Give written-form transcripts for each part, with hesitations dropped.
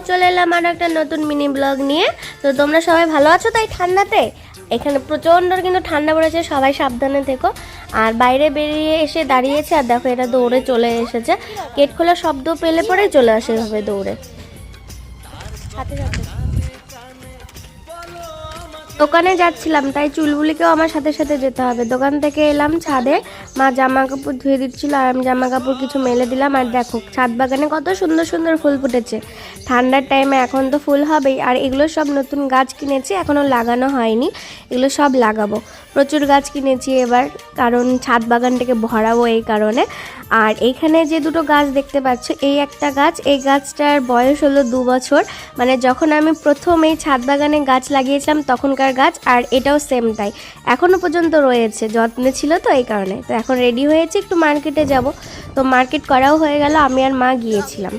চলে এলাম আর একটা নতুন মিনি ব্লগ নিয়ে। তো তোমরা সবাই ভালো আছো? তাই ঠান্ডাতে এখানে প্রচণ্ড কিন্তু ঠান্ডা পড়েছে, সবাই সাবধানে থেকো। আর বাইরে বেরিয়ে এসে দাঁড়িয়েছে, আর দেখো এটা দৌড়ে চলে এসেছে। গেট খোলার শব্দ পেলে পরেই চলে আসে এভাবে দৌড়ে। সাথে সাথে দোকানে যাচ্ছিলাম, তাই চুলবুলিকেও আমার সাথে সাথে যেতে হবে। দোকান থেকে এলাম ছাদে, মা জামা কাপড় ধুয়ে দিচ্ছিল আর আমি জামা কাপড় কিছু মেলে দিলাম। আর দেখো ছাদ বাগানে কত সুন্দর সুন্দর ফুল ফুটেছে। ঠান্ডার টাইমে এখন তো ফুল হবেই। আর এগুলো সব নতুন গাছ কিনেছি, এখনও লাগানো হয়নি, এগুলো সব লাগাবো। প্রচুর গাছ কিনেছি এবার, কারণ ছাদ বাগানটাকে ভরাবো এই কারণে। আর এইখানে যে দুটো গাছ দেখতে পাচ্ছ, এই একটা গাছ, এই গাছটার বয়স হলো 2 বছর। মানে যখন আমি প্রথম এই ছাদ বাগানে গাছ লাগিয়েছিলাম তখনকার গাছ, আর এটাও সেম তাই, এখনও পর্যন্ত রয়েছে, যত্নে ছিল তো এই কারণে। তো এখন রেডি হয়েছে, একটু মার্কেটে যাব। তো মার্কেট করাও হয়ে গেল, আমি আর মা গিয়েছিলাম।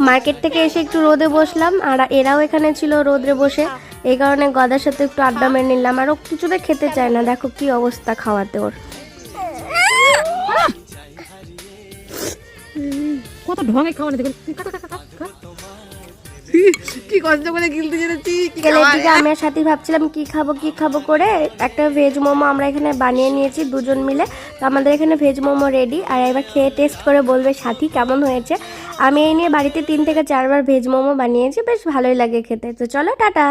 মার্কেট থেকে এসে একটু রোদে বসলাম, আর এরাও এখানে ছিল রোদে বসে, এই কারণে গদার সাথে একটু আড্ডা মেরে নিলাম। আর ও কিছুতে খেতে চায় না, দেখো কি অবস্থা খাওয়াতে ওর। কত ঢঙে খাওয়ানো দেখুন, কি কষ্ট করে গিলতে যেতেছি। আমি আর সাথী ভাবছিলাম কি খাবো করে একটা ভেজ মোমো আমরা এখানে বানিয়ে নিয়েছি দুজন মিলে। তো আমাদের এখানে ভেজ মোমো রেডি, আর এবার খেয়ে টেস্ট করে বলবে সাথী কেমন হয়েছে। আমি এই নিয়ে বাড়িতে 3 থেকে 4 বার ভেজ মোমো বানিয়েছি, বেশ ভালোই লাগে খেতে। তো চলো টাটা।